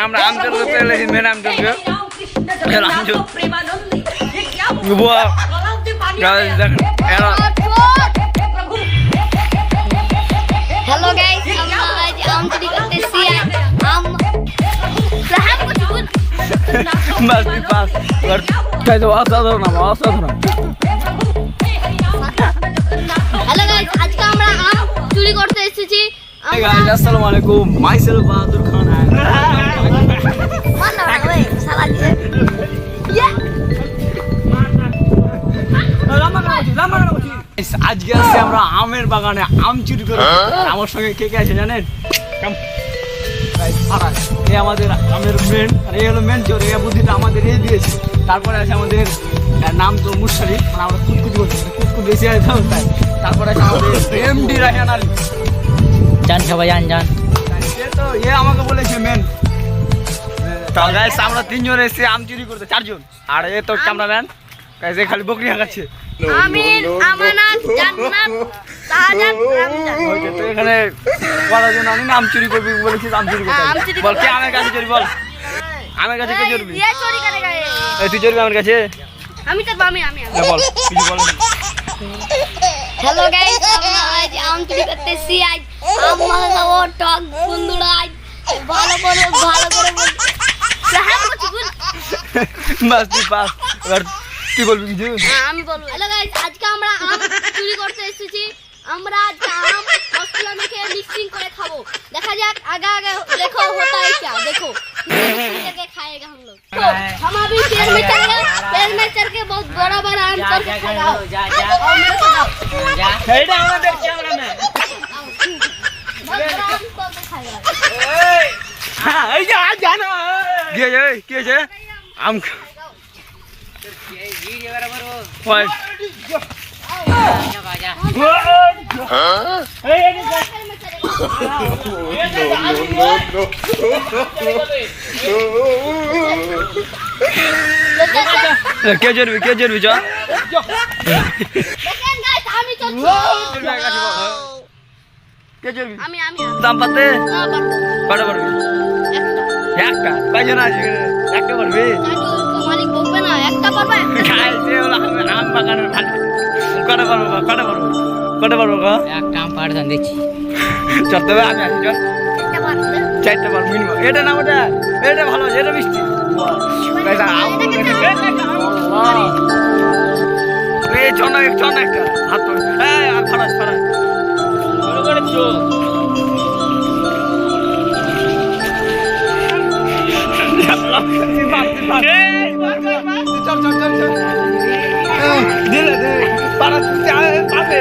আমরা আম চুরি করতে এলেছি মেন আম চুরি হ্যালো গাইস আমরা আজ আম চুরি করতেছি আম বাস পাস কাইতো অসাধারণ হ্যালো গাইস আজকে আমরা আম চুরি করতে এসেছি Hey guys, assalamu alaikum. Myself Bahadur Khan. মানা ওই সালা দিয়ে আজকে আসছে আমরা আমের বাগানে আম চুরি করে আমার সঙ্গে কে কে আছে জানেন? এই আমাদের আমের মেন আর এই হলো মেন চোর এই বুদ্ধিটা আমাদের এই দিয়েছে তারপরে আছে আমাদের নাম তো মুশারি মানে আমরা কুতকুত করছি কুতকুত বেশি আছে তাই তারপরে আছে আমাদের এমডি রায়হান আলী জান সবাই জান তো এ আমাকে বলেছে মেন তো গাইস আমরা তিনজন এসে আম চুরি করতে চারজন আর এ তো ক্যামেরাম্যান গাইস এ খালি বকরি হাঁকাচ্ছে আমিন আমানত জান্নাত সাহাদাত রমজান তো এখানে বলার জন্য আমি আম চুরি করবি বলেছি আম চুরি করতে বল কে আমার কাছে চুরি বল আমার কাছে কে চুরবি ये चोरी करेगा ये এই তুই চুরবি আমার কাছে আমি তো আমি বল কিছু বল হ্যালো গাইস আমরা আজ আম চুরি করতেছি আজ আম মাখাবো টক বন্ধুরা আজ ভালো করে সাহাব কিছু বল বাস তুই পাস এবার তুই বলবি কিছু আমি বলবো হ্যালো গাইস আজকে আমরা আম চুরি করতে এসেছি আমরা আজকে আম মশলা মেখে মিক্সিং করে খাবো দেখা যাক आगे देखो होता है क्या देखो करके खाएगा हम लोग तो हम अभी पेड़ में चढ़ के बहुत बड़ा आम चढ़ के खाएगा और मेरे को दाओ এইটা আমাদের ক্যামেরাম্যান बहुत बड़ा आम चढ़ के खाएगा হ্যাঁ এই যে আজ জানো কি আছে আম ওই কে জরবি চ দেখেন गाइस আমি তো কে জরবি আমি দাম পাতে না পারবো কটা পারবি একটা কয়জন আছে একটা পারবি মালিক বলবে না একটা পারবে খাইছে ওলা আম বাগানের ভালো কটা পারবো একটা আম পাড়ান দেখছি চলতে হবে আমি আছি চল একটা পারবে চারটা পারবো মিনিমাম এটা না ওটা এটা ভালো এটা মিষ্টি এই চনা একটা হাত হ্যাঁ আর ফারাস ভালো করে চো চল দিলে পাবে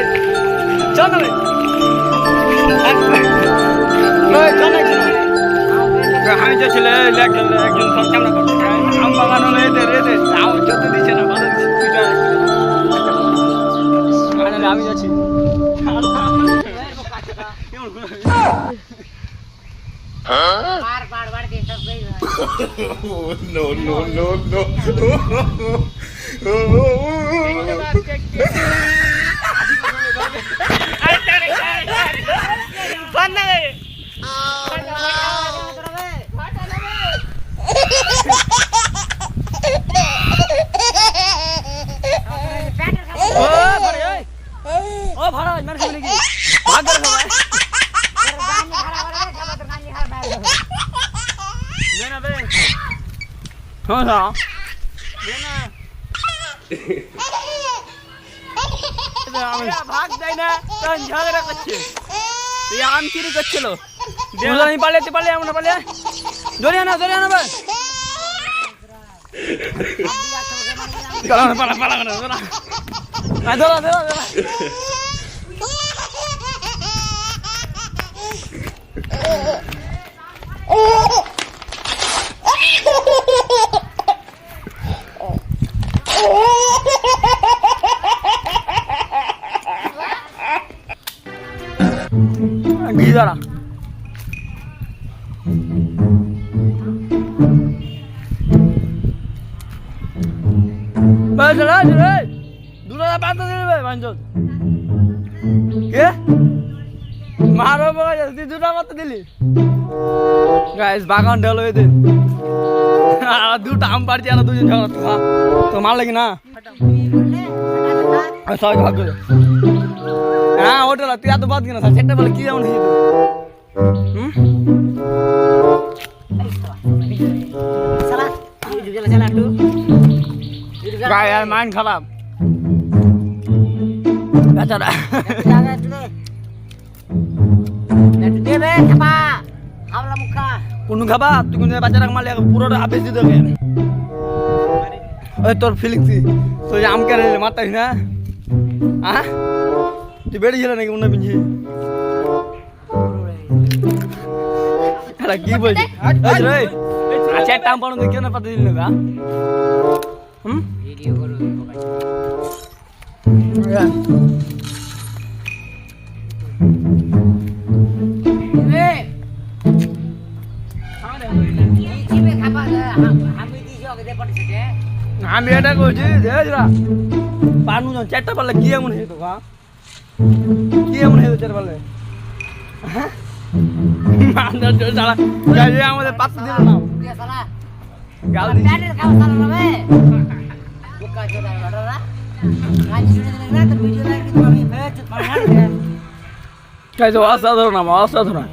চল আমি যাচ্ছিল একজন ক্যামেরা করছে আম বাগানো এদের যত দিচ্ছে না ভালো আমি যাচ্ছি no. ও ভাড়া মার খাবি নাকি ভাগ করে খাবে দেনা বে হ্যাঁ দেনা ভাগ দেয় না তখন ঝগড়া করছে তুই আম চুরি করছিল আমি পালে এমন পালে ধরে না ভাই পালা ধরা Gila. Jalan. Dulu apa tuh ini, Banjot? Ya? মারো বাবা তুই দুটা মত দিলি গাইস বাগান ঢাল হয়ে দে আর দুটো আম পারছি না দুজন ঝগড়া তো মার লাগি না সবাই ভাগ করে হ্যাঁ ওটা তুই এত বাদ কিনা স্যার সেটা বলে কি এমন হয়ে গায়ে আর মাইন্ড খারাপ বেচারা কোন খাবা তুই কোন বাচ্চারা মারলে পুরোটা আবেশ দিতে হবে ওই তোর ফিলিংস তুই আম কেন মারতাস না হ্যাঁ তুই বেড়েছিল নাকি মনে পিছিয়ে কি বলছিস আচ্ছা একটা আম পানো দেখে না পাতা দিল না হুম আমি এটা করছি পানু চারটা পারলে কি এমন হয়েছে কি এমন হয়েছে চার পারলে আমাদের পাত্র দিল না অসাধারণ আমার অসাধারণ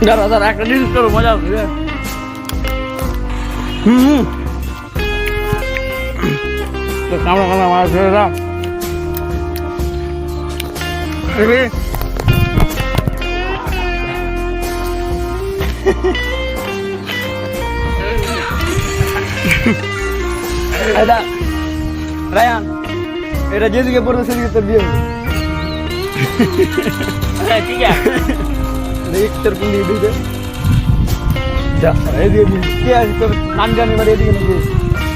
দাদা দাদা একটা জিনিস করো মজা হবে কামড়া কামড়া মাছ ধরে দাও রায়ান এটা যেদিকে পড়বে সেদিকে তোর বিয়ে হবে ঠিক আছে তোর কোন দিকে দিতে তোর নাম জানি বাড়ি এদিকে নিয়ে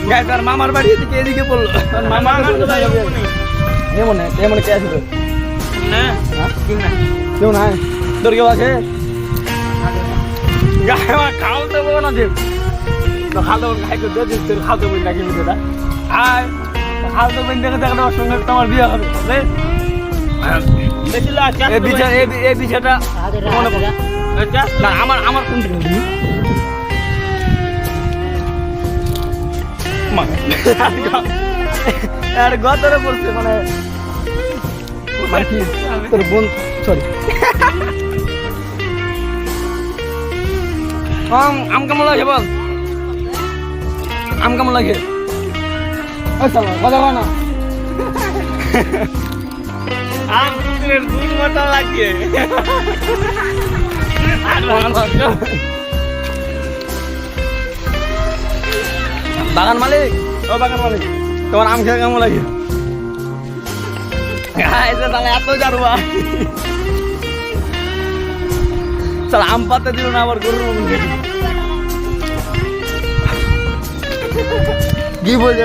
গায়ে তার মামার বাড়ি এদিকে এদিকে পড়লো মামা এমন এমন কে আছে তোর কেউ নাই তোর কেউ আছে খাও তো বলো না দেব খালতো খাই করে দিস তোর খালতো বই নাকি বুঝে আর খালতো বই দেখে দেখে আমার সঙ্গে তোমার বিয়ে হবে এই বিষয়টা আমার আমার কোন আর গতরে বলছে মানে তোর বোন সরি আম কেমন লাগে বল আম কেমন লাগে কথা বল না আম কুকুরের দুধ মতো লাগে বাগান মালিক ও বাগান মালিক তোমার আম খেয়ে কেমন লাগে এত জারুয়া চল আম পাতে দিল না আবার গরুর মতন কি বলছে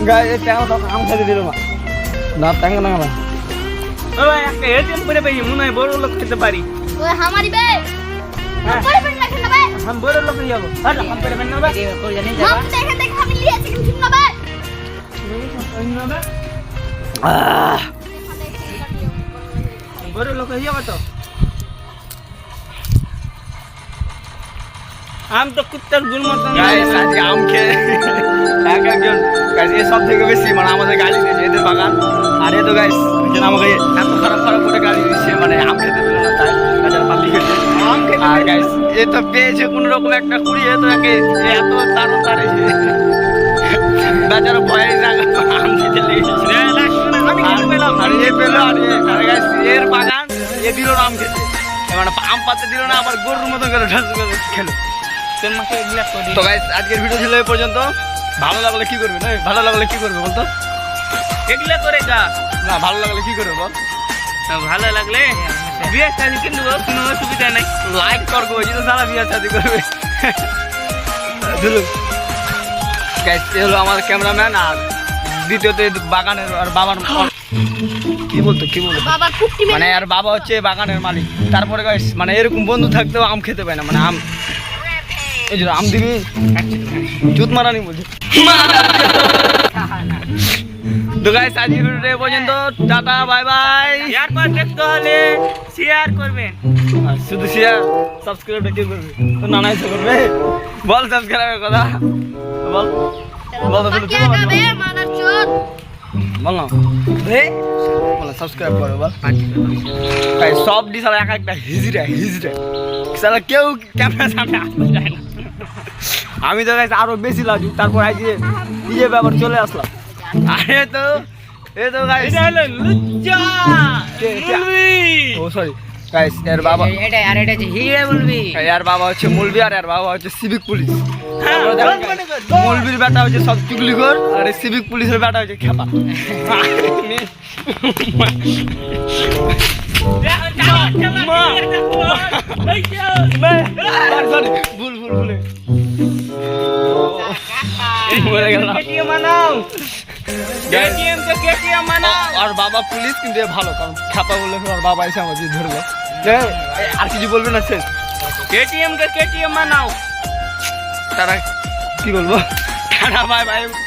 গায়ে আম খাইতে দিল না ট্যাং না একটা এটিএম করে পাই মনে হয় বড় লোক খেতে পারি ওই আমারই বে পরে পেন রাখেন না বে हम বড় লোক নিয়ে যাব হট हम পরে পেন না বে কই জানি যাব हम দেখে দেখে আমি লিয়েছি কিন্তু না বে বড় লোক হয়ে যাব তো আম তো কুত্তার গুল মতন গাইস আজকে আম খেয়ে এক একজন গাইস এই সব থেকে বেশি মানে আমাদের গালি দিয়েছে এদের বাগান আর এ তো গাইস যেন আমাকে এত খারাপ খারাপ করে গালি দিচ্ছে মানে আম খেতে দিল না তাই গাছের পাতি খেতে আম খেতে আর গাইস এ তো পেয়েছে কোনো রকম একটা কুড়িয়ে তো একে এত দারুণ দাঁড়িয়েছে বেচারা ভয়ে জায়গা আম খেতে লেগেছে আমি খেতে পেলাম আর এ পেলো আর গাইস এর বাগান এ দিল আম খেতে মানে আম পাতে দিল না আবার গরুর মতো করে ঢাস করে খেলো তো গাইস আজকের ভিডিও ছিল এই পর্যন্ত ভালো লাগলে কি করবে না ভালো লাগলে কি করবে বলতো এগুলা করে যা না ভালো লাগলে কি করবে বল ভালো লাগলে বিয়ে শাদী কিন্তু কোনো অসুবিধা নাই লাইক করবো ওই জন্য সারা বিয়ে শাদী করবে গাইস এ হলো আমার ক্যামেরাম্যান আর দ্বিতীয়ত বাগানের আর বাবার কি বলতো বাবা কুট্টি মানে আর বাবা হচ্ছে বাগানের মালিক। তারপরে গাইস মানে এরকম বন্ধু থাকতেও আম খেতে পায় না, মানে আম এই যে আম দিবি জুত মারানি বলছে। তো গাইস আজকের ভিডিওটা এই পর্যন্ত, টাটা বাই বাই। এরপর দেখতে হলে শেয়ার করবেন। আর শুধু শেয়ার, সাবস্ক্রাইবটা কে করবে? তো নানাই তো করবে। বল সাবস্ক্রাইবের কথা বল, বল তো বাকি আগাবে মানার চোদ। বল না বল সাবস্ক্রাইব করো বল। গাইস সব ডি সালা এক একটা হিজড়া সালা কেউ ক্যামেরার সামনে আসতে চায় না। আমি তো গাইস আরো বেশি লাগি, তারপর আজ নিজে ব্যাপার চলে আসলাম। আরে তো এই তো গাইস এটা হলো লুচ্চা মুলবি। ও সরি গাইস, এর বাবা এটা আর এটা হচ্ছে হিরে বলবি। এর বাবা হচ্ছে মুলবি আর এর বাবা হচ্ছে সিভিক পুলিশ। হ্যাঁ, মুলবির বেটা হচ্ছে সব চুগলিখোর আর এই সিভিক পুলিশের বেটা হচ্ছে খেপা। সরি ভুল ভুলে বলে গেলাম। কেটিএম বানাও, কেটিএম তো কেটিএম বানাও। আর বাবা পুলিশ কিন্তু এ ভালো, কারণ খেপা বলে আর বাবা এসে আমাদের ধরবে। আর কিছু বলবে না শেষ? কেটিএম কে কেটিএম বানাও। তারা কি বলবো? Tata bye bye.